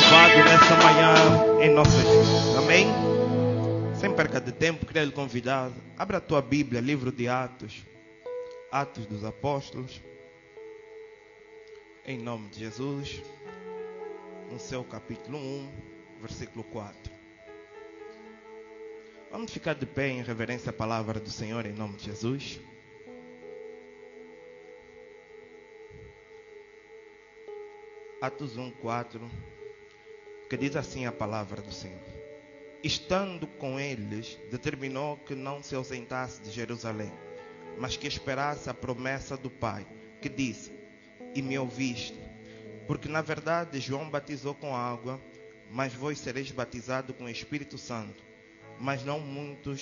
louvado nessa manhã em nossas vidas. Amém? Sem perca de tempo, queria lhe convidar. Abra a tua Bíblia, livro de Atos. Atos dos Apóstolos. Em nome de Jesus. No seu capítulo 1, versículo 4. Vamos ficar de pé em reverência à palavra do Senhor em nome de Jesus. Atos 1, 4, que diz assim a palavra do Senhor. Estando com eles, determinou que não se ausentasse de Jerusalém, mas que esperasse a promessa do Pai, que disse, e me ouviste, porque na verdade João batizou com água, mas vós sereis batizados com o Espírito Santo, mas não muito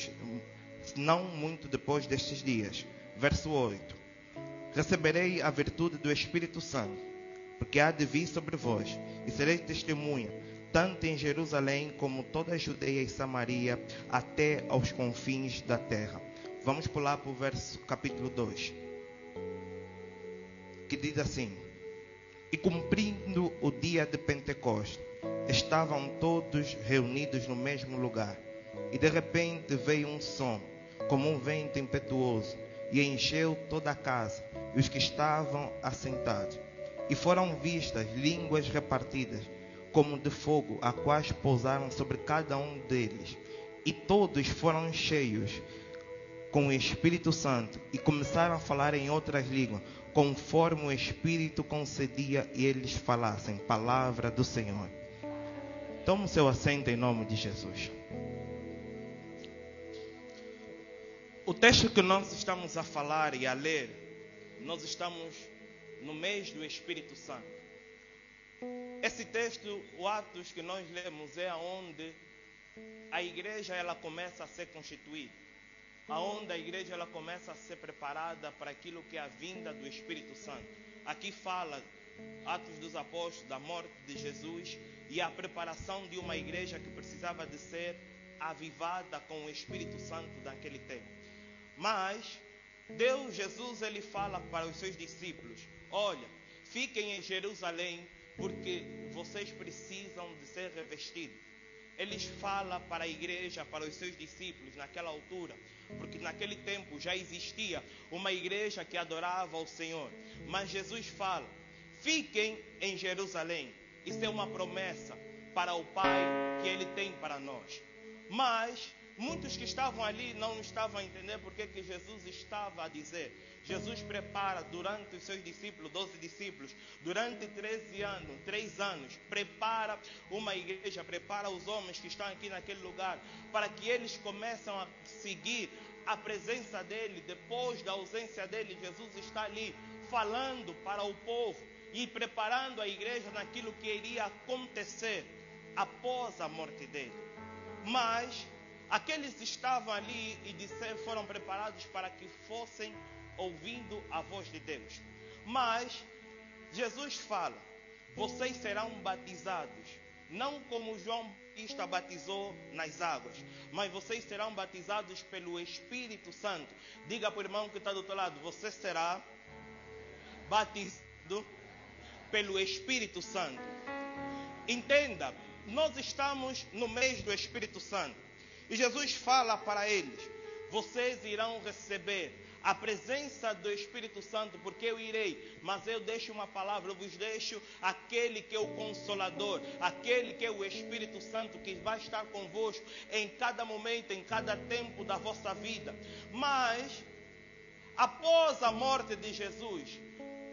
depois destes dias. Verso 8. Receberei a virtude do Espírito Santo, porque há de vir sobre vós, e sereis testemunha, tanto em Jerusalém como toda a Judeia e Samaria, até aos confins da terra. Vamos pular para o capítulo 2, que diz assim: e cumprindo o dia de Pentecostes, estavam todos reunidos no mesmo lugar, e de repente veio um som, como um vento impetuoso, e encheu toda a casa, e os que estavam assentados. E foram vistas línguas repartidas, como de fogo, a quais pousaram sobre cada um deles. E todos foram cheios com o Espírito Santo, e começaram a falar em outras línguas, conforme o Espírito concedia e eles falassem. Palavra do Senhor. Tome o seu assento em nome de Jesus. O texto que nós estamos a falar e a ler, nós estamos no mês do Espírito Santo. Esse texto, o Atos que nós lemos, é onde a igreja ela começa a ser constituída, aonde a igreja ela começa a ser preparada para aquilo que é a vinda do Espírito Santo. Aqui fala Atos dos Apóstolos, da morte de Jesus e a preparação de uma igreja que precisava de ser avivada com o Espírito Santo naquele tempo. Mas Jesus ele fala para os seus discípulos: olha, fiquem em Jerusalém, porque vocês precisam de ser revestidos. Eles falam para a igreja, para os seus discípulos naquela altura, porque naquele tempo já existia uma igreja que adorava ao Senhor. Mas Jesus fala: fiquem em Jerusalém. Isso é uma promessa para o Pai que Ele tem para nós. Mas muitos que estavam ali não estavam a entender porque que Jesus estava a dizer. Jesus prepara durante os seus discípulos, 12 discípulos, durante 3 anos, prepara uma igreja, prepara os homens que estão aqui naquele lugar, para que eles comecem a seguir a presença dele. Depois da ausência dele, Jesus está ali falando para o povo e preparando a igreja naquilo que iria acontecer após a morte dele. Mas aqueles que estavam ali e foram preparados para que fossem ouvindo a voz de Deus. Mas Jesus fala: vocês serão batizados, não como João Batista batizou nas águas, mas vocês serão batizados pelo Espírito Santo. Diga para o irmão que está do outro lado: você será batizado pelo Espírito Santo. Entenda, nós estamos no mês do Espírito Santo. E Jesus fala para eles: vocês irão receber a presença do Espírito Santo, porque eu irei, mas eu deixo uma palavra, eu vos deixo aquele que é o Consolador, aquele que é o Espírito Santo, que vai estar convosco em cada momento, em cada tempo da vossa vida. Mas após a morte de Jesus,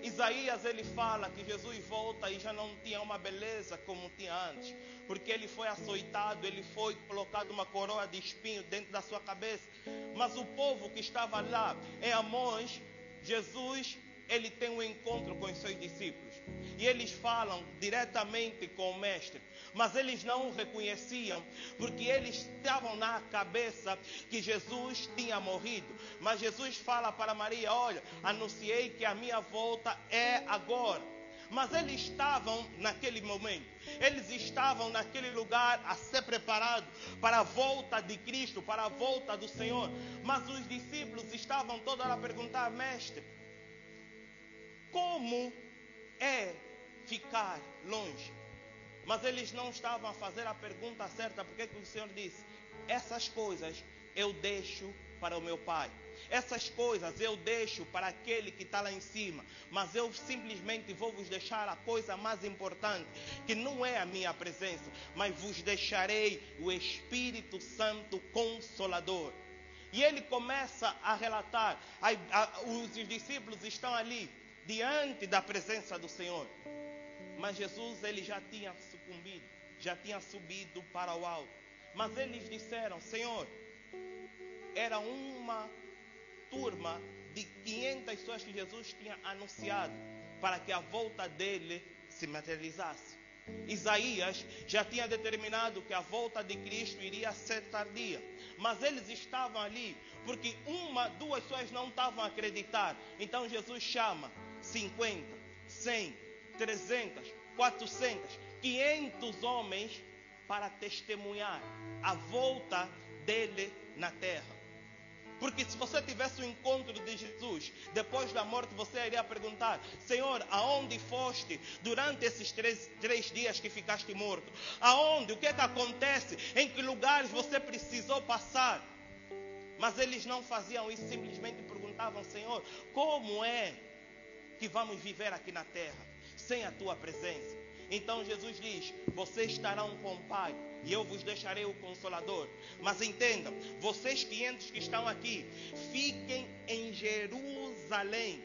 Isaías ele fala que Jesus volta e já não tinha uma beleza como tinha antes, porque ele foi açoitado, ele foi colocado uma coroa de espinho dentro da sua cabeça. Mas o povo que estava lá em Amós, Jesus ele tem um encontro com os seus discípulos e eles falam diretamente com o mestre, mas eles não o reconheciam, porque eles estavam na cabeça que Jesus tinha morrido. Mas Jesus fala para Maria: olha, anunciei que a minha volta é agora. Mas eles estavam naquele momento, eles estavam naquele lugar a ser preparados para a volta de Cristo, para a volta do Senhor. Mas os discípulos estavam toda hora a perguntar: mestre, como é ficar longe? Mas eles não estavam a fazer a pergunta certa. Porque que o Senhor disse: essas coisas eu deixo para o meu Pai. Essas coisas eu deixo para aquele que está lá em cima. Mas eu simplesmente vou vos deixar a coisa mais importante, que não é a minha presença, mas vos deixarei o Espírito Santo Consolador. E ele começa a relatar. Os discípulos estão ali, diante da presença do Senhor. Mas Jesus, ele já tinha sucumbido, já tinha subido para o alto. Mas eles disseram: Senhor, era uma turma de 500 pessoas que Jesus tinha anunciado para que a volta dele se materializasse. Isaías já tinha determinado que a volta de Cristo iria ser tardia. Mas eles estavam ali porque duas pessoas não estavam a acreditar. Então Jesus chama 50, 100, 300, 400, 500 homens para testemunhar a volta dele na terra. Porque se você tivesse um encontro de Jesus depois da morte, você iria perguntar: Senhor, aonde foste durante esses três dias que ficaste morto? Aonde? O que é que acontece? Em que lugares você precisou passar? Mas eles não faziam isso, simplesmente perguntavam: Senhor, como é que vamos viver aqui na terra sem a tua presença? Então Jesus diz: vocês estarão com o Pai e eu vos deixarei o Consolador. Mas entendam, vocês 500 que estão aqui, fiquem em Jerusalém.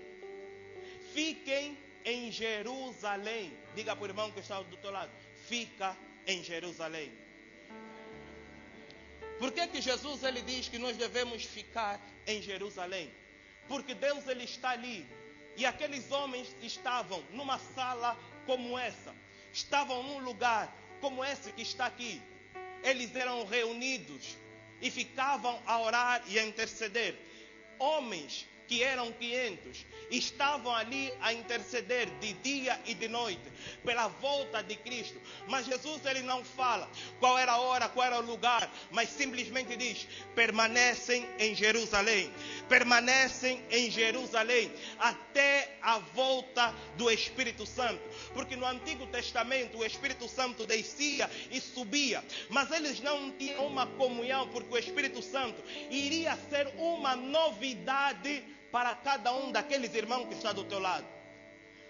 Fiquem em Jerusalém. Diga para o irmão que está do teu lado: fica em Jerusalém. Por que Jesus ele diz que nós devemos ficar em Jerusalém? Porque Deus ele está ali. E aqueles homens estavam numa sala como essa. Estavam num lugar como esse que está aqui. Eles eram reunidos e ficavam a orar e a interceder. Homens que eram 500 estavam ali a interceder de dia e de noite pela volta de Cristo. Mas Jesus ele não fala qual era a hora, qual era o lugar, mas simplesmente diz: permanecem em Jerusalém. Permanecem em Jerusalém até a volta do Espírito Santo. Porque no Antigo Testamento o Espírito Santo descia e subia, mas eles não tinham uma comunhão, porque o Espírito Santo iria ser uma novidade para cada um daqueles irmãos que está do teu lado.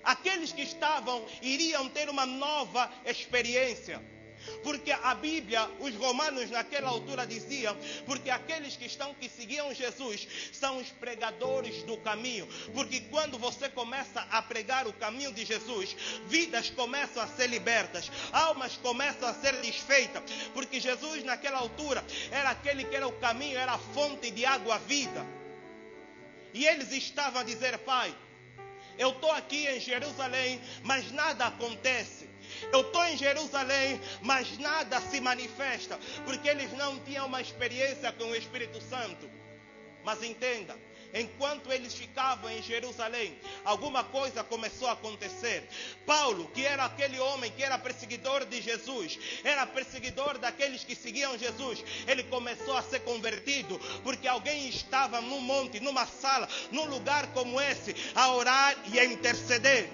Aqueles que estavam iriam ter uma nova experiência. Porque a Bíblia, os romanos naquela altura diziam: porque aqueles que seguiam Jesus são os pregadores do caminho. Porque quando você começa a pregar o caminho de Jesus, vidas começam a ser libertas, almas começam a ser desfeitas. Porque Jesus naquela altura era aquele que era o caminho, era a fonte de água vida. E eles estavam a dizer: Pai, eu estou aqui em Jerusalém, mas nada acontece. Eu estou em Jerusalém, mas nada se manifesta. Porque eles não tinham uma experiência com o Espírito Santo. Mas entenda, enquanto eles ficavam em Jerusalém, alguma coisa começou a acontecer. Paulo, que era aquele homem que era perseguidor de Jesus, era perseguidor daqueles que seguiam Jesus, ele começou a ser convertido, porque alguém estava num monte, numa sala, num lugar como esse, a orar e a interceder.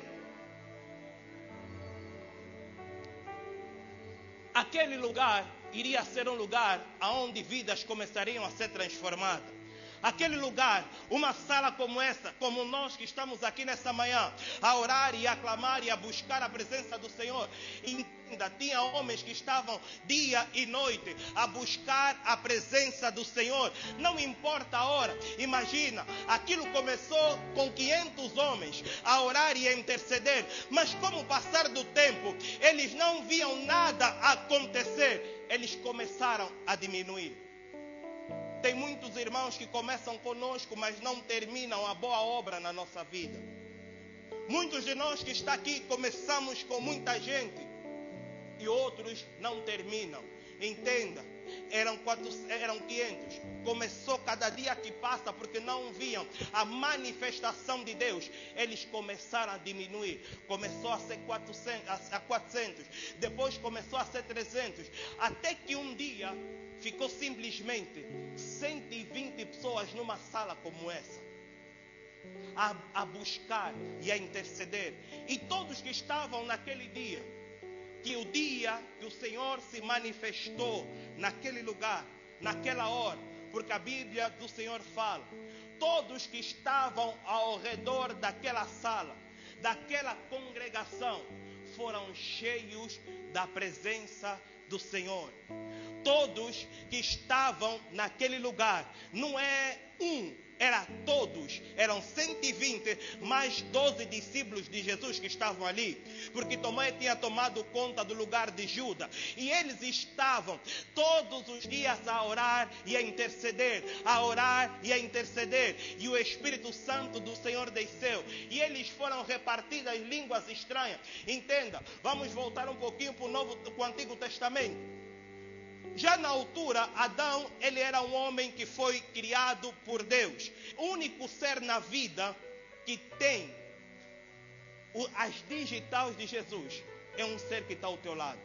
Aquele lugar iria ser um lugar onde vidas começariam a ser transformadas. Aquele lugar, uma sala como essa, como nós que estamos aqui nessa manhã, a orar e a clamar e a buscar a presença do Senhor. E ainda tinha homens que estavam dia e noite a buscar a presença do Senhor. Não importa a hora. Imagina, aquilo começou com 500 homens a orar e a interceder. Mas com o passar do tempo, eles não viam nada acontecer. Eles começaram a diminuir. Tem muitos irmãos que começam conosco, mas não terminam a boa obra na nossa vida. Muitos de nós que está aqui começamos com muita gente e outros não terminam. Entenda, eram 500. Começou cada dia que passa porque não viam a manifestação de Deus. Eles começaram a diminuir. Começou a ser 400. Depois começou a ser 300. Até que um dia ficou simplesmente 120 pessoas numa sala como essa, a buscar e a interceder. E todos que estavam naquele dia que o dia que o Senhor se manifestou naquele lugar, naquela hora, porque a Bíblia do Senhor fala, todos que estavam ao redor daquela sala, daquela congregação, foram cheios da presença do Senhor. Todos que estavam naquele lugar, não é era todos, eram 120, mais 12 discípulos de Jesus que estavam ali, porque Tomé tinha tomado conta do lugar de Judas, e eles estavam todos os dias a orar e a interceder, e o Espírito Santo do Senhor desceu, e eles foram repartidas em línguas estranhas. Entenda, vamos voltar um pouquinho para o Antigo Testamento. Já na altura, Adão, ele era um homem que foi criado por Deus. O único ser na vida que tem as digitais de Jesus é um ser que está ao teu lado.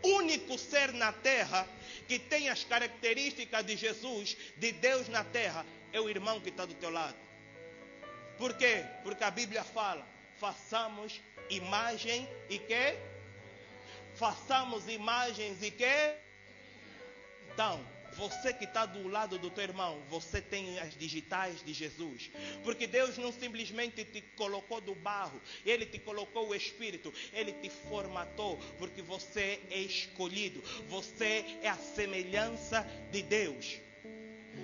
O único ser na terra que tem as características de Jesus, de Deus na terra, é o irmão que está do teu lado. Por quê? Porque a Bíblia fala, façamos imagem e quê? Façamos imagens e quê? Então, você que está do lado do teu irmão, você tem as digitais de Jesus. Porque Deus não simplesmente te colocou do barro, Ele te colocou o Espírito, Ele te formatou, porque você é escolhido, você é a semelhança de Deus.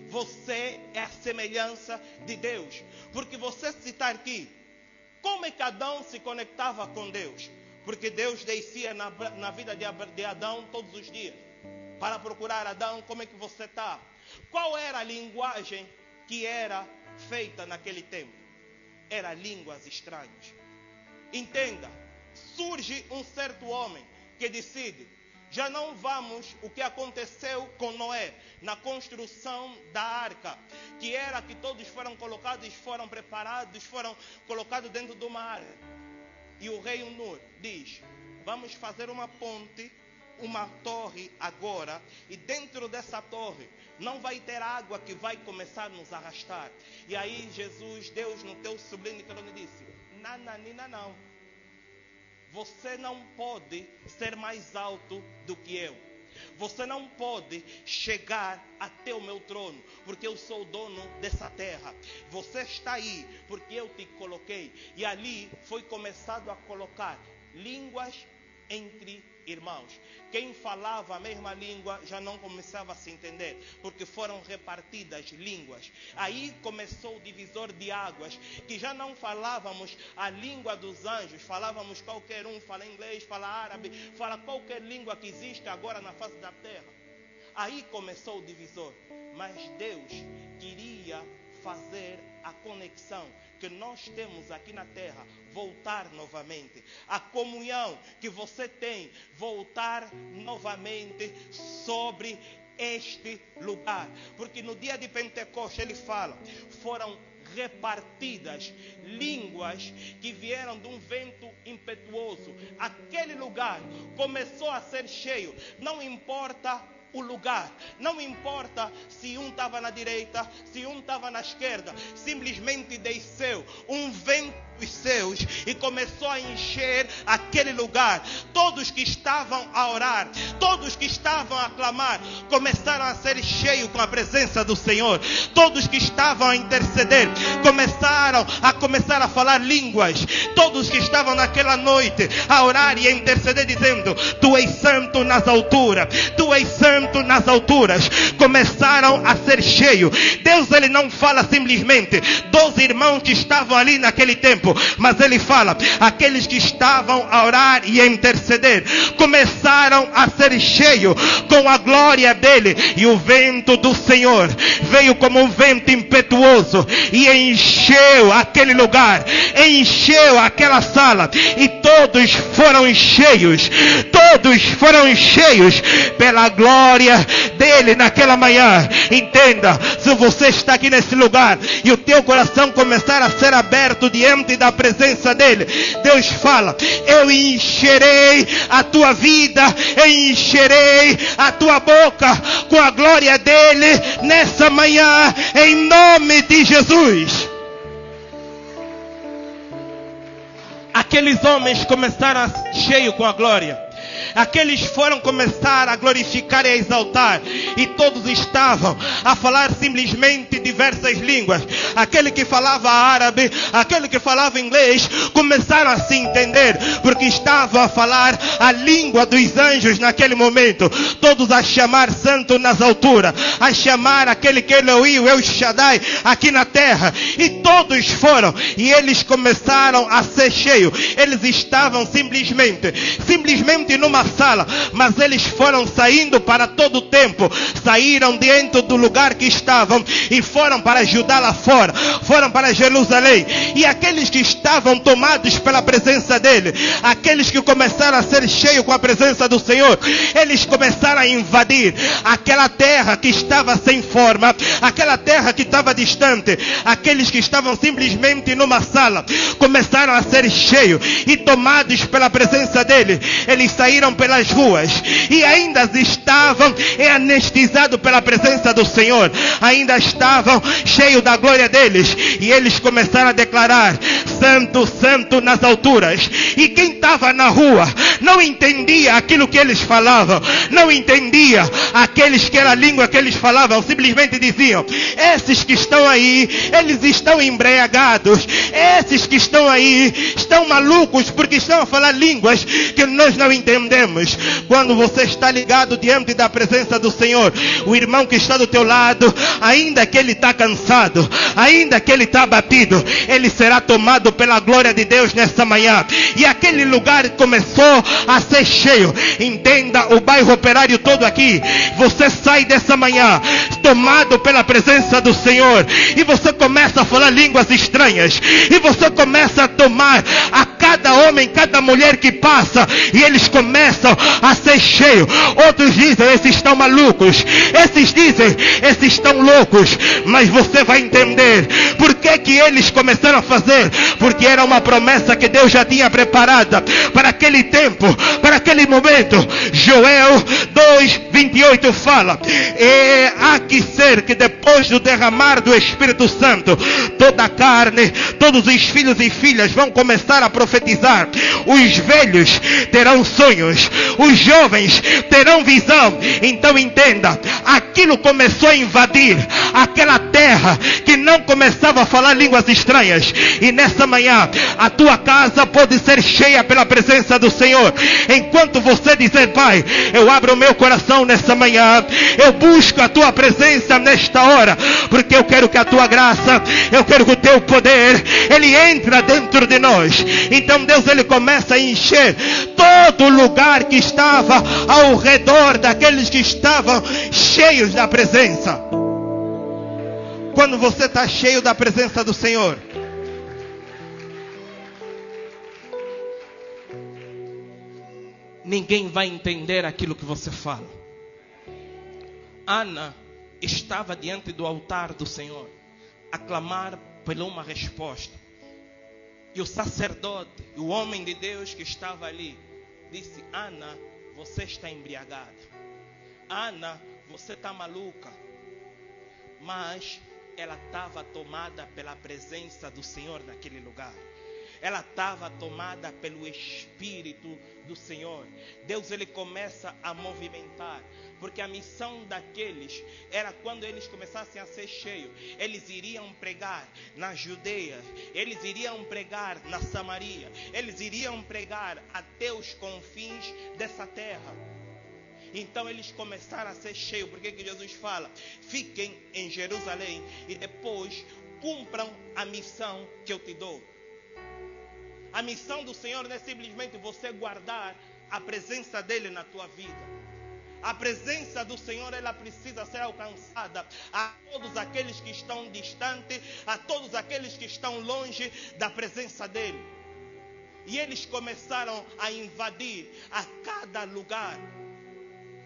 Você é a semelhança de Deus. Porque você citar aqui, como é que Adão se conectava com Deus? Porque Deus descia na vida de Adão todos os dias, para procurar Adão, como é que você está? Qual era a linguagem que era feita naquele tempo? Era línguas estranhas. Entenda, surge um certo homem que decide, já não vamos, o que aconteceu com Noé, na construção da arca, que era que todos foram colocados, foram preparados, foram colocados dentro de uma arca. E o rei Nur diz, vamos fazer uma ponte, uma torre agora, e dentro dessa torre não vai ter água que vai começar a nos arrastar. E aí Deus no teu sublime trono disse, não, você não pode ser mais alto do que eu. Você não pode chegar até o meu trono, porque eu sou o dono dessa terra. Você está aí, porque eu te coloquei. E ali foi começado a colocar línguas entre irmãos. Quem falava a mesma língua já não começava a se entender, porque foram repartidas línguas. Aí começou o divisor de águas, que já não falávamos a língua dos anjos, falávamos qualquer um, fala inglês, fala árabe, fala qualquer língua que existe agora na face da terra. Aí começou o divisor, mas Deus queria fazer a conexão que nós temos aqui na terra voltar novamente. A comunhão que você tem voltar novamente sobre este lugar. Porque no dia de Pentecostes ele fala, foram repartidas línguas que vieram de um vento impetuoso. Aquele lugar começou a ser cheio. Não importa o lugar, não importa se um estava na direita, se um estava na esquerda, simplesmente desceu um vento dos céus e começou a encher aquele lugar. Todos que estavam a orar, todos que estavam a clamar, começaram a ser cheios com a presença do Senhor. Todos que estavam a interceder, começaram a falar línguas. Todos que estavam naquela noite a orar e a interceder, dizendo, tu és santo nas alturas, tu és santo nas alturas, começaram a ser cheios. Deus, ele não fala simplesmente 12 irmãos que estavam ali naquele tempo, mas ele fala, aqueles que estavam a orar e a interceder, começaram a ser cheios com a glória dele, e o vento do Senhor veio como um vento impetuoso e encheu aquele lugar, encheu aquela sala, e todos foram cheios pela glória dele naquela manhã. Entenda, se você está aqui nesse lugar e o teu coração começar a ser aberto diante da presença dele, Deus fala, eu encherei a tua vida, eu encherei a tua boca com a glória dele nessa manhã, em nome de Jesus. aqueles homens começaram cheios com a glória. Aqueles foram começar a glorificar e a exaltar, e todos estavam a falar simplesmente diversas línguas. Aquele que falava árabe, aquele que falava inglês, começaram a se entender, porque estavam a falar a língua dos anjos naquele momento. Todos a chamar santo nas alturas, a chamar aquele que Elohim, El Shaddai, aqui na terra. E todos foram, e eles começaram a ser cheios. Eles estavam simplesmente numa sala, mas eles foram saindo para todo o tempo. Saíram dentro do lugar que estavam e foram para Judá lá fora, foram para Jerusalém. E aqueles que estavam tomados pela presença dele, aqueles que começaram a ser cheios com a presença do Senhor, eles começaram a invadir aquela terra que estava sem forma, aquela terra que estava distante. Aqueles que estavam simplesmente numa sala começaram a ser cheios e tomados pela presença dele. Eles saíram pelas ruas e ainda estavam anestesiados pela presença do Senhor, ainda estavam cheios da glória deles, e eles começaram a declarar: santo, santo nas alturas. E quem estava na rua não entendia aquilo que eles falavam, não entendia aquela língua que eles falavam, simplesmente diziam: esses que estão aí, eles estão embriagados, esses que estão aí estão malucos, porque estão a falar línguas que nós não entendemos. Quando você está ligado diante da presença do Senhor, o irmão que está do teu lado, ainda que ele está cansado, ainda que ele está abatido, ele será tomado pela glória de Deus nessa manhã. E aquele lugar começou a ser cheio. Entenda, o bairro Operário todo aqui, você sai dessa manhã tomado pela presença do Senhor, e você começa a falar línguas estranhas, e você começa a tomar a cada homem, cada mulher que passa, e eles começam a ser cheios. Outros dizem: esses estão malucos, esses dizem: esses estão loucos. Mas você vai entender por que eles começaram a fazer, porque era uma promessa que Deus já tinha preparada para aquele tempo, para aquele momento. Joel 2:28 fala: há que ser que depois do derramar do Espírito Santo, toda a carne, todos os filhos e filhas vão começar a profetizar. Os velhos terão sonhos, os jovens terão visão. Então entenda, aquilo começou a invadir aquela terra que não começava a falar línguas estranhas. E nessa manhã a tua casa pode ser cheia pela presença do Senhor. Enquanto você dizer: Pai, eu abro o meu coração nessa manhã, eu busco a tua presença nesta hora, porque eu quero que a tua graça, eu quero que o teu poder, ele entra dentro de nós. Então Deus, ele começa a encher todo lugar que estava ao redor daqueles que estavam cheios da presença. Quando você está cheio da presença do Senhor, ninguém vai entender aquilo que você fala. Ana estava diante do altar do Senhor a clamar por uma resposta. E o sacerdote, o homem de Deus que estava ali, disse: Ana, você está embriagada. Ana, você está maluca. Mas ela estava tomada pela presença do Senhor naquele lugar. Ela estava tomada pelo Espírito do Senhor. Deus, ele começa a movimentar, porque a missão daqueles era, quando eles começassem a ser cheios, eles iriam pregar na Judeia, eles iriam pregar na Samaria, eles iriam pregar até os confins dessa terra. Então eles começaram a ser cheios. Porque que Jesus fala: fiquem em Jerusalém e depois cumpram a missão que eu te dou. A missão do Senhor não é simplesmente você guardar a presença dele na tua vida. A presença do Senhor, ela precisa ser alcançada a todos aqueles que estão distantes, a todos aqueles que estão longe da presença dele. E eles começaram a invadir a cada lugar.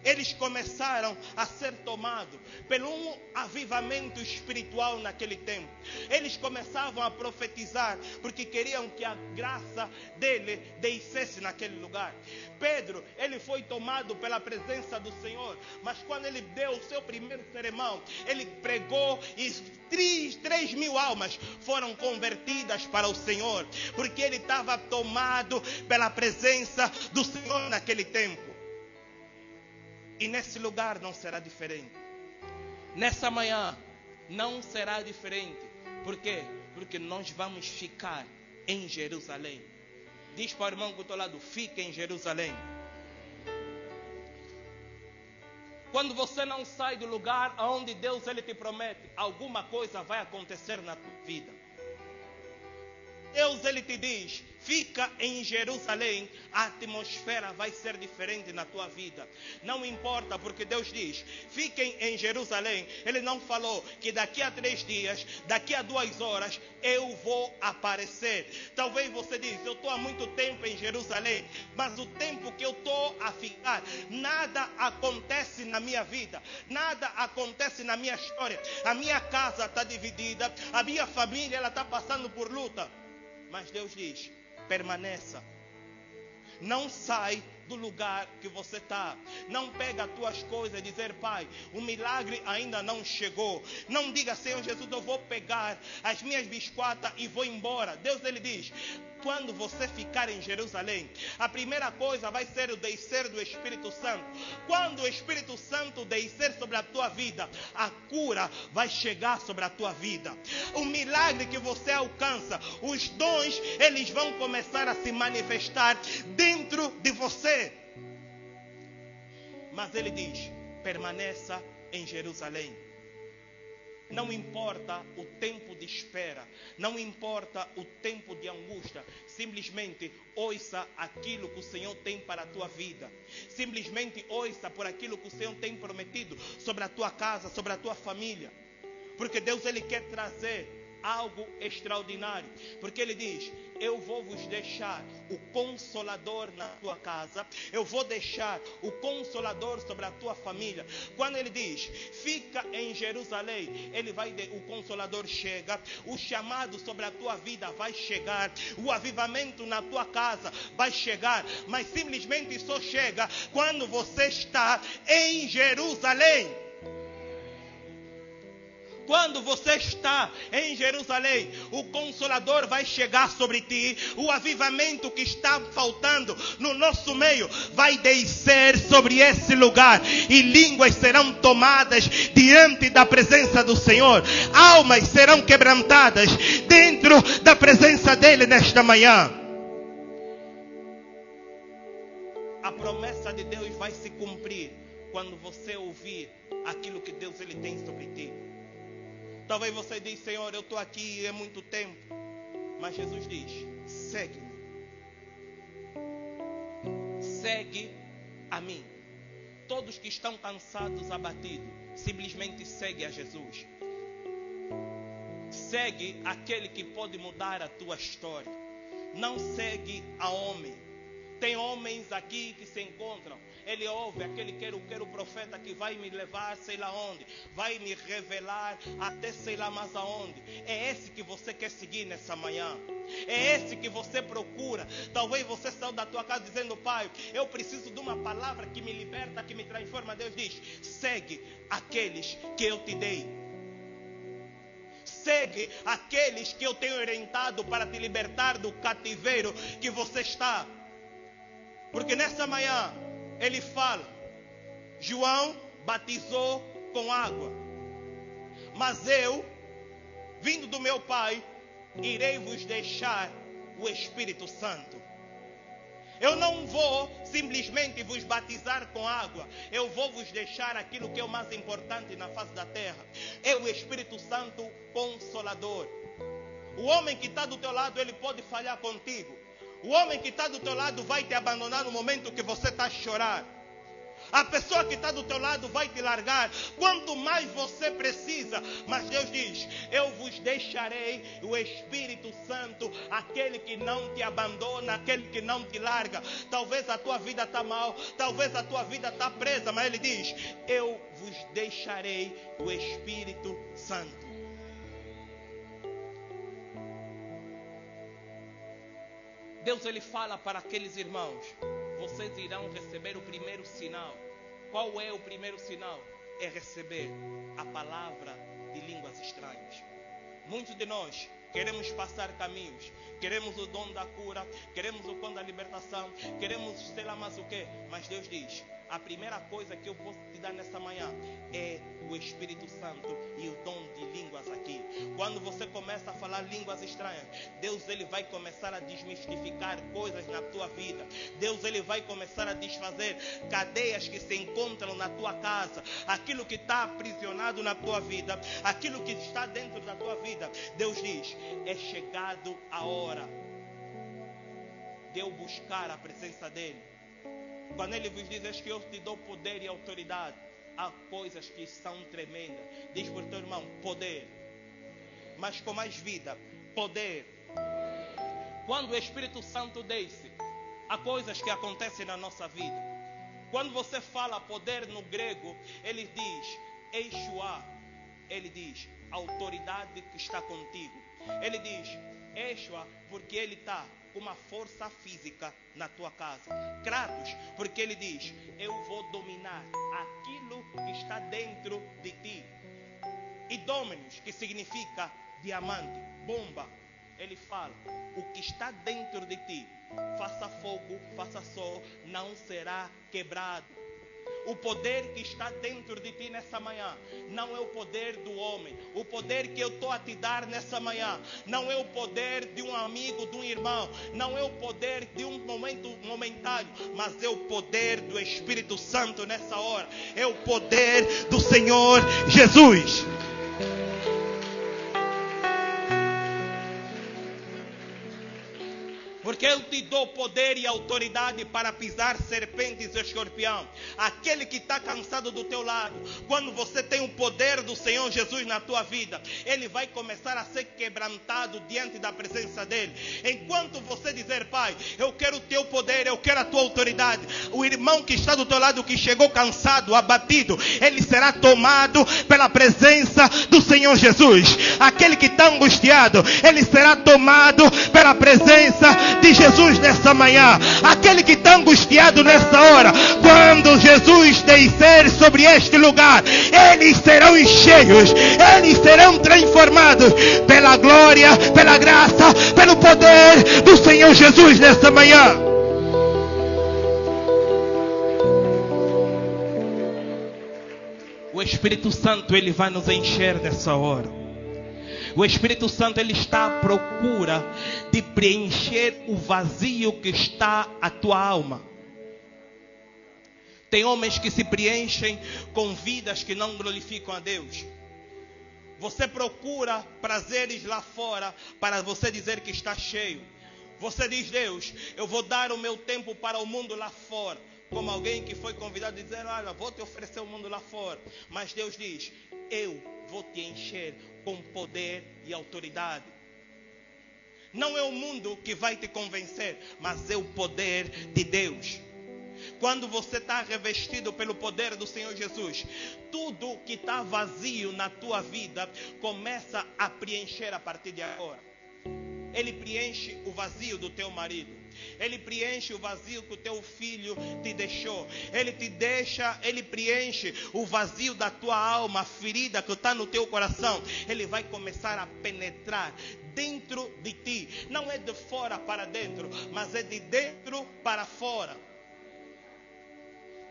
eles começaram a ser tomados pelo um avivamento espiritual naquele tempo. Eles começavam a profetizar porque queriam que a graça dele descesse naquele lugar. Pedro, ele foi tomado pela presença do Senhor, mas quando ele deu o seu primeiro sermão, ele pregou e 3.000 almas foram convertidas para o Senhor, porque ele estava tomado pela presença do Senhor naquele tempo. E nesse lugar não será diferente. Nessa manhã não será diferente. Por quê? Porque nós vamos ficar em Jerusalém. Diz para o irmão que está ao lado: fica em Jerusalém. Quando você não sai do lugar onde Deus ele te promete, alguma coisa vai acontecer na tua vida. Deus ele te diz: fica em Jerusalém, a atmosfera vai ser diferente na tua vida. Não importa, porque Deus diz: fiquem em Jerusalém. Ele não falou que daqui a 3 dias, daqui a 2 horas, eu vou aparecer. Talvez você diz: eu estou há muito tempo em Jerusalém, mas o tempo que eu estou a ficar, nada acontece na minha vida, nada acontece na minha história. A minha casa está dividida, a minha família está passando por luta. Mas Deus diz: permaneça. Não sai do lugar que você está. Não pega as tuas coisas e dizer: pai, o milagre ainda não chegou. Não diga: Senhor Jesus, eu vou pegar as minhas biscoitas e vou embora. Deus ele diz: quando você ficar em Jerusalém, a primeira coisa vai ser o descer do Espírito Santo. Quando o Espírito Santo descer sobre a tua vida, a cura vai chegar sobre a tua vida. O milagre que você alcança, os dons, eles vão começar a se manifestar dentro de você. Mas ele diz: permaneça em Jerusalém. Não importa o tempo de espera, não importa o tempo de angústia, simplesmente ouça aquilo que o Senhor tem para a tua vida. Simplesmente ouça por aquilo que o Senhor tem prometido sobre a tua casa, sobre a tua família. Porque Deus ele quer trazer algo extraordinário. Porque ele diz: eu vou vos deixar o Consolador na tua casa, eu vou deixar o Consolador sobre a tua família. Quando ele diz: fica em Jerusalém, o Consolador chega, o chamado sobre a tua vida vai chegar, o avivamento na tua casa vai chegar, mas simplesmente só chega quando você está em Jerusalém. Quando você está em Jerusalém, o Consolador vai chegar sobre ti. O avivamento que está faltando no nosso meio vai descer sobre esse lugar. E línguas serão tomadas diante da presença do Senhor. Almas serão quebrantadas dentro da presença dEle nesta manhã. A promessa de Deus vai se cumprir quando você ouvir aquilo que Deus ele tem sobre ti. Talvez você diz: Senhor, eu estou aqui há muito tempo. Mas Jesus diz: segue-me. Segue a mim. Todos que estão cansados, abatidos, simplesmente segue a Jesus. Segue aquele que pode mudar a tua história. Não segue a homem. Tem homens aqui que se encontram. Ele ouve aquele quero profeta que vai me levar sei lá onde, vai me revelar até sei lá mais aonde. É esse que você quer seguir nessa manhã. É esse que você procura. Talvez você saiu da tua casa dizendo: pai, eu preciso de uma palavra que me liberta, que me transforma. Deus diz: segue aqueles que eu te dei. Segue aqueles que eu tenho orientado para te libertar do cativeiro que você está. Porque nessa manhã ele fala: João batizou com água, mas eu, vindo do meu Pai, irei vos deixar o Espírito Santo. Eu não vou simplesmente vos batizar com água. Eu vou vos deixar aquilo que é o mais importante na face da terra. É o Espírito Santo Consolador. O homem que está do teu lado, ele pode falhar contigo. O homem que está do teu lado vai te abandonar no momento que você está a chorar. A pessoa que está do teu lado vai te largar. Quanto mais você precisa. Mas Deus diz: eu vos deixarei o Espírito Santo, aquele que não te abandona, aquele que não te larga. Talvez a tua vida está mal, talvez a tua vida está presa, mas Ele diz: eu vos deixarei o Espírito Santo. Deus, Ele fala para aqueles irmãos: vocês irão receber o primeiro sinal. Qual é o primeiro sinal? É receber a palavra de línguas estranhas. Muitos de nós queremos passar caminhos, queremos o dom da cura, queremos o dom da libertação, queremos sei lá mais o que. Mas Deus diz: a primeira coisa que eu posso te dar nessa manhã é o Espírito Santo e o dom de línguas aqui. Quando você começa a falar línguas estranhas, Deus, Ele vai começar a desmistificar coisas na tua vida. Deus, Ele vai começar a desfazer cadeias que se encontram na tua casa. Aquilo que está aprisionado na tua vida, aquilo que está dentro da tua vida. Deus diz: é chegado a hora de eu buscar a presença dEle. Quando Ele vos diz: eis que eu te dou poder e autoridade, há coisas que são tremendas. Diz por teu irmão: poder. Mas com mais vida: poder. Quando o Espírito Santo desce, há coisas que acontecem na nossa vida. Quando você fala poder no grego, ele diz Yeshua. Ele diz autoridade que está contigo. Ele diz Yeshua porque ele está com uma força física na tua casa. Kratos, porque ele diz: eu vou dominar aquilo que está dentro de ti. E Dominus, que significa diamante, bomba. Ele fala: o que está dentro de ti, faça fogo, faça sol, não será quebrado. O poder que está dentro de ti nessa manhã não é o poder do homem. O poder que eu estou a te dar nessa manhã não é o poder de um amigo, de um irmão. Não é o poder de um momento momentâneo, mas é o poder do Espírito Santo nessa hora. É o poder do Senhor Jesus. Porque eu te dou poder e autoridade para pisar serpentes e escorpião. Aquele que está cansado do teu lado, quando você tem o poder do Senhor Jesus na tua vida, ele vai começar a ser quebrantado diante da presença dele. Enquanto você dizer: Pai, eu quero o teu poder, eu quero a tua autoridade, o irmão que está do teu lado, que chegou cansado, abatido, ele será tomado pela presença do Senhor Jesus. Aquele que está angustiado, ele será tomado pela presença de Jesus nessa manhã. Aquele que está angustiado nessa hora, quando Jesus descer sobre este lugar, eles serão cheios, eles serão transformados pela glória, pela graça, pelo poder do Senhor Jesus nessa manhã. O Espírito Santo, ele vai nos encher nessa hora. O Espírito Santo, ele está à procura de preencher o vazio que está a tua alma. Tem homens que se preenchem com vidas que não glorificam a Deus. Você procura prazeres lá fora para você dizer que está cheio. Você diz: Deus, eu vou dar o meu tempo para o mundo lá fora. Como alguém que foi convidado a dizer: olha, vou te oferecer o mundo lá fora. Mas Deus diz: eu vou te encher com poder e autoridade. Não é o mundo que vai te convencer, mas é o poder de Deus. Quando você está revestido pelo poder do Senhor Jesus, tudo que está vazio na tua vida começa a preencher a partir de agora. Ele preenche o vazio do teu marido. Ele preenche o vazio que o teu filho te deixou. Ele preenche o vazio da tua alma, a ferida que está no teu coração. Ele vai começar a penetrar dentro de ti. Não é de fora para dentro, mas é de dentro para fora.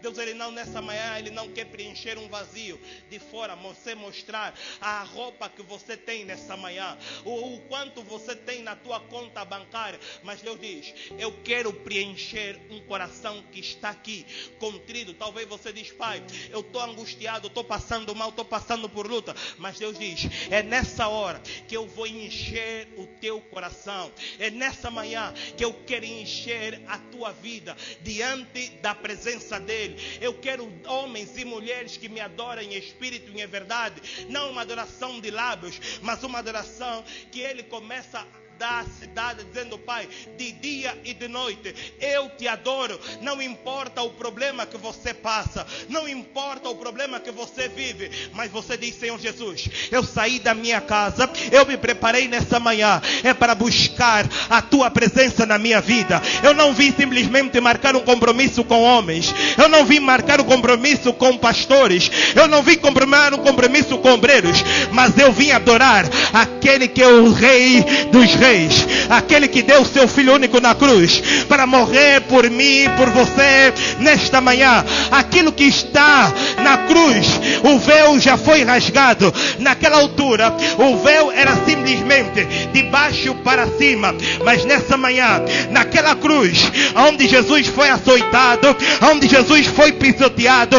Deus, ele não, nessa manhã, ele não quer preencher um vazio de fora, você mostrar a roupa que você tem nessa manhã, o quanto você tem na tua conta bancária. Mas Deus diz: eu quero preencher um coração que está aqui, contrido. Talvez você diz: Pai, eu estou angustiado, estou passando mal, estou passando por luta. Mas Deus diz: é nessa hora que eu vou encher o teu coração. É nessa manhã que eu quero encher a tua vida diante da presença dele. dele. Eu quero homens e mulheres que me adorem em espírito e em verdade. Não uma adoração de lábios, mas uma adoração que ele começa da cidade, dizendo: Pai, de dia e de noite eu te adoro. Não importa o problema que você passa, não importa o problema que você vive, mas você diz: Senhor Jesus, eu saí da minha casa, eu me preparei nessa manhã, é para buscar a tua presença na minha vida. Eu não vim simplesmente marcar um compromisso com homens, eu não vim marcar um compromisso com pastores, eu não vim marcar um compromisso com obreiros, mas eu vim adorar aquele que é o Rei dos Reis, aquele que deu o seu Filho único na cruz para morrer por mim e por você nesta manhã. Aquilo que está na cruz, o véu já foi rasgado. Naquela altura o véu era simplesmente de baixo para cima, mas nessa manhã, naquela cruz onde Jesus foi açoitado, onde Jesus foi pisoteado,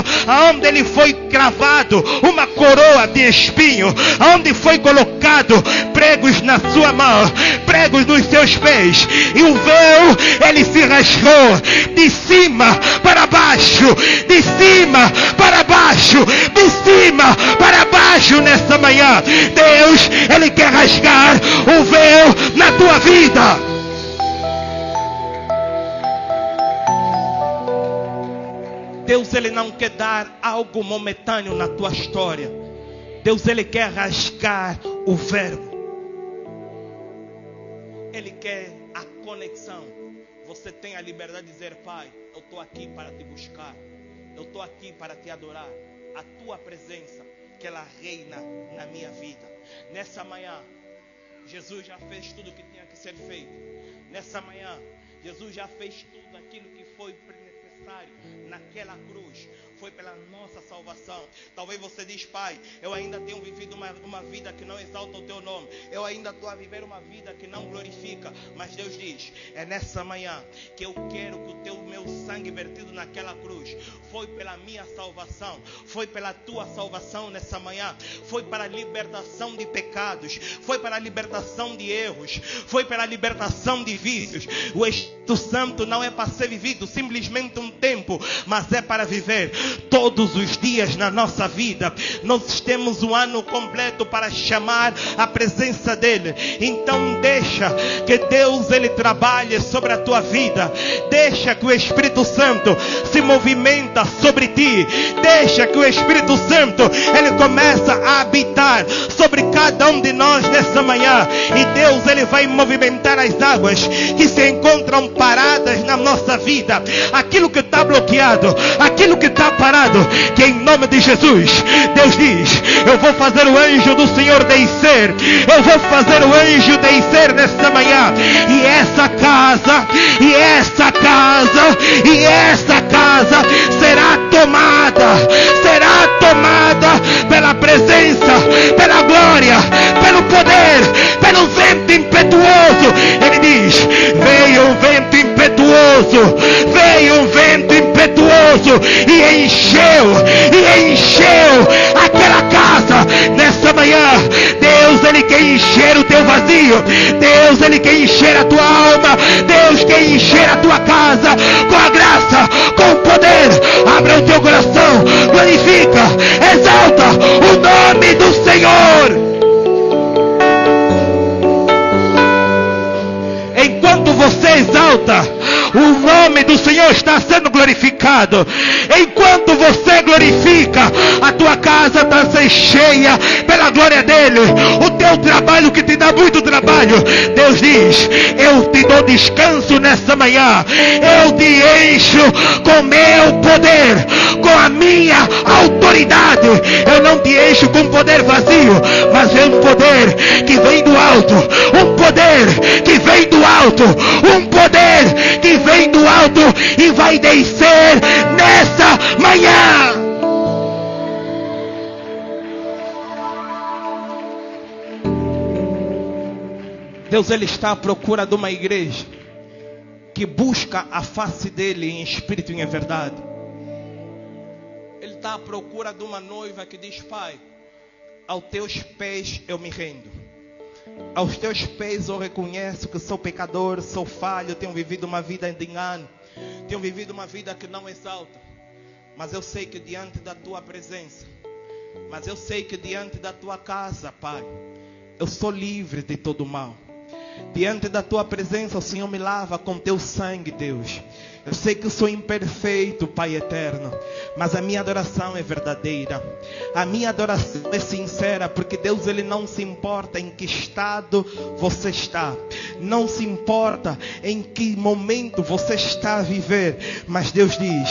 onde ele foi cravado uma coroa de espinho, onde foi colocado pregos na sua mão, pregos nos seus pés, e o véu ele se rasgou de cima para baixo, de cima para baixo, de cima para baixo. Nessa manhã Deus ele quer rasgar o véu na tua vida. Deus ele não quer dar algo momentâneo na tua história. Deus ele quer rasgar o verbo. Ele quer a conexão. Você tem a liberdade de dizer: Pai, eu estou aqui para te buscar, eu estou aqui para te adorar. A tua presença, que ela reina na minha vida. Nessa manhã, Jesus já fez tudo o que tinha que ser feito. Nessa manhã, Jesus já fez tudo aquilo que foi necessário naquela cruz. Foi pela nossa salvação. Talvez você diz: Pai, eu ainda tenho vivido uma vida que não exalta o teu nome, eu ainda estou a viver uma vida que não glorifica. Mas Deus diz: é nessa manhã que eu quero que o meu sangue vertido naquela cruz foi pela minha salvação, foi pela tua salvação nessa manhã, foi para a libertação de pecados, foi para a libertação de erros, foi para a libertação de vícios. O Espírito Santo não é para ser vivido simplesmente um tempo, mas é para viver todos os dias na nossa vida. Nós temos um ano completo para chamar a presença dele. Então deixa que Deus ele trabalhe sobre a tua vida. Deixa que o Espírito Santo se movimenta sobre ti. Deixa que o Espírito Santo ele começa a habitar sobre cada um de nós nessa manhã. E Deus ele vai movimentar as águas que se encontram paradas na nossa vida. Aquilo que está bloqueado, aquilo que está parado, que em nome de Jesus, Deus diz: eu vou fazer o anjo do Senhor descer, eu vou fazer o anjo descer nesta manhã, e essa casa será tomada pela presença, pela glória, pelo poder, pelo vento impetuoso. Ele diz: veio um vento impetuoso, veio um vento impetuoso e encheu aquela casa nessa manhã. Deus ele quer encher o teu vazio, Deus ele quer encher a tua alma, Deus quer encher a tua casa com a graça, com o poder. Abra o teu coração, glorifica, exalta o nome do Senhor. Enquanto você exalta, o nome do Senhor está sendo glorificado. Enquanto você glorifica, a tua casa está sendo cheia pela glória dele. O teu trabalho que te dá muito trabalho, Deus diz: eu te dou descanso nessa manhã. Eu te encho com meu poder, com a minha autoridade. Eu não te encho com poder vazio, mas é um poder que vem do alto, um poder que vem do alto, um poder que vem do alto e vai descer nessa manhã. Deus ele está à procura de uma igreja que busca a face dele em espírito e em verdade. Ele está à procura de uma noiva que diz: Pai, aos teus pés eu me rendo. Aos teus pés eu reconheço que sou pecador, sou falho, tenho vivido uma vida de engano, tenho vivido uma vida que não exalta. Mas eu sei que diante da tua presença, mas eu sei que diante da tua casa, Pai, eu sou livre de todo mal. Diante da tua presença, o Senhor me lava com teu sangue, Deus. Eu sei que eu sou imperfeito, Pai eterno, mas a minha adoração é verdadeira. A minha adoração é sincera, porque Deus, Ele não se importa em que estado você está. Não se importa em que momento você está a viver. Mas Deus diz: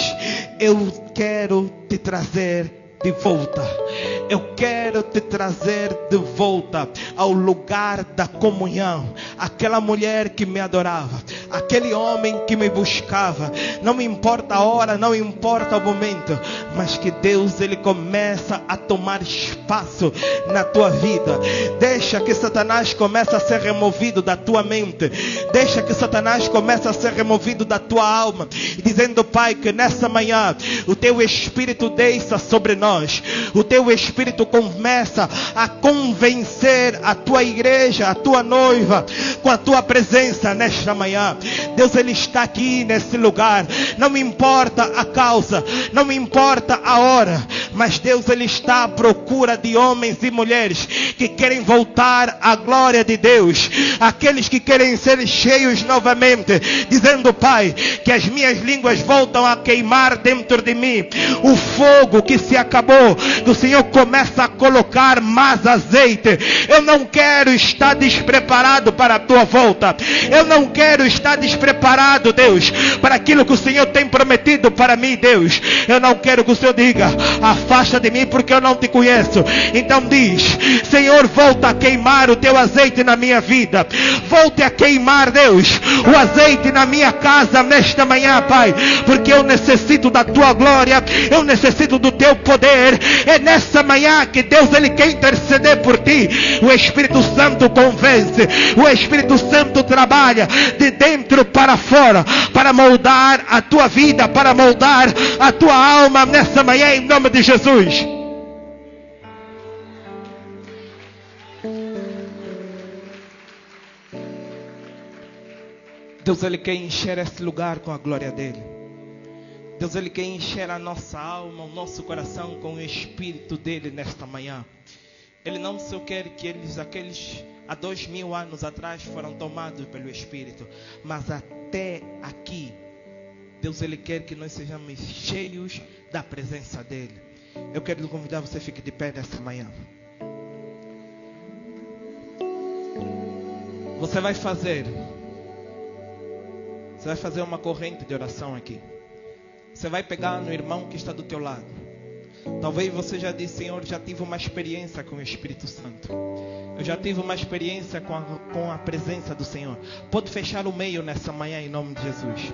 eu quero te trazer de volta. Eu quero te trazer de volta ao lugar da comunhão. Aquela mulher que me adorava, aquele homem que me buscava. Não me importa a hora, não importa o momento, mas que Deus, Ele começa a tomar espaço na tua vida. Deixa que Satanás comece a ser removido da tua mente. Deixa que Satanás comece a ser removido da tua alma. E dizendo, Pai, que nessa manhã o teu Espírito desça sobre nós. O teu Espírito começa a convencer a tua igreja, a tua noiva, com a tua presença nesta manhã. Deus, Ele está aqui nesse lugar. Não me importa a causa, não me importa a hora, mas Deus, Ele está à procura de homens e mulheres que querem voltar à glória de Deus. Aqueles que querem ser cheios novamente, dizendo, Pai, que as minhas línguas voltam a queimar dentro de mim. O fogo que se acabou, o Senhor começa a colocar mais azeite. Eu não quero estar despreparado para a tua volta. Eu não quero estar despreparado, Deus, para aquilo que o Senhor tem prometido para mim, Deus. Eu não quero que o Senhor diga: afasta de mim porque eu não te conheço. Então diz: Senhor, volta a queimar o teu azeite na minha vida. Volte a queimar, Deus, o azeite na minha casa nesta manhã, Pai, porque eu necessito da tua glória, eu necessito do teu poder. É nessa manhã que Deus, Ele quer interceder por ti. O Espírito Santo convence, o Espírito Santo trabalha de dentro para fora, para moldar a tua vida, para moldar a tua alma nessa manhã, em nome de Jesus. Deus, Ele quer encher esse lugar com a glória dEle. Deus, Ele quer encher a nossa alma, o nosso coração com o Espírito dEle nesta manhã. Ele não só quer que aqueles há 2000 anos atrás foram tomados pelo Espírito, mas até aqui, Deus, Ele quer que nós sejamos cheios da presença dEle. Eu quero lhe convidar, você fique de pé nesta manhã. Você vai fazer uma corrente de oração aqui. Você vai pegar no irmão que está do teu lado. Talvez você já disse: Senhor, já tive uma experiência com o Espírito Santo. Eu já tive uma experiência com a presença do Senhor. Pode fechar o meio nessa manhã em nome de Jesus.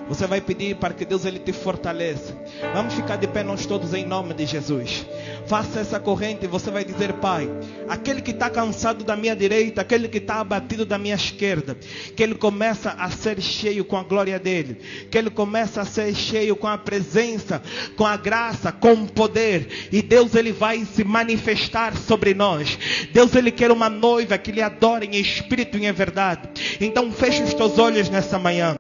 Você vai pedir para que Deus, Ele te fortaleça. Vamos ficar de pé nós todos em nome de Jesus. Faça essa corrente e você vai dizer: Pai, aquele que está cansado da minha direita, aquele que está abatido da minha esquerda, que ele começa a ser cheio com a glória dEle, que ele começa a ser cheio com a presença, com a graça, com o poder, e Deus, Ele vai se manifestar sobre nós. Deus, Ele quer uma noiva que lhe adore em espírito e em verdade. Então feche os teus olhos nessa manhã.